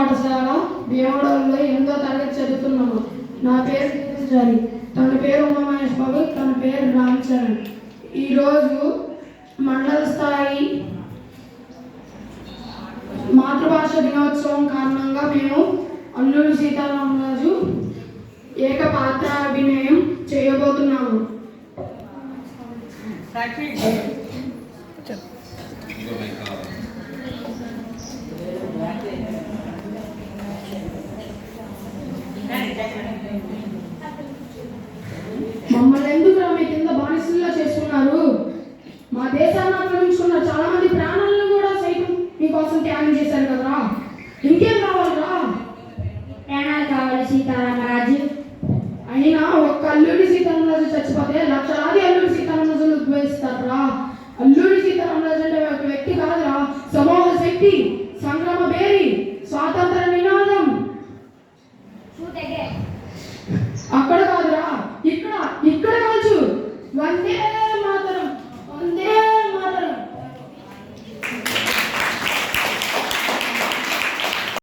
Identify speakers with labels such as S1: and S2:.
S1: పాఠశాల భీమవరంలో 8వ తరగతి చదువుతున్నాము. నా పేరు జారి, తన పేరు ఉమామహేష్ బాబు, తన పేరు రామ్ చరణ్. ఈరోజు మండల స్థాయి మాతృభాష దినోత్సవం కారణంగా మేము అల్లూరి సీతారామరాజు ఏకపాత్రాభినయం చేయబోతున్నాము. మమ్మల్ని ఎందుకు మీ కింద బానిసలుగా చేసుకున్నారు? మా దేశాన్ని ఆక్రమించుకున్నారు. చాలా మంది ప్రాణాలను కూడా సైతం మీకోసం త్యాగం చేశారు కదరా. ఇంకేం కావాలరా?
S2: ప్రాణాలు కావాలి సీతారామరాజు.
S1: అయినా ఒక్క అల్లూరి సీతారామరాజు చచ్చిపోతే లక్షలాది అల్లూరి సీతారామరాజులు ఉద్భవిస్తారా? అల్లూరి సీతారామరాజు అంటే ఒక వ్యక్తి కాదురా, సమూహ శక్తి, సంగ్రామ బేరి, స్వాతంత్ర నినాదం. అక్కడ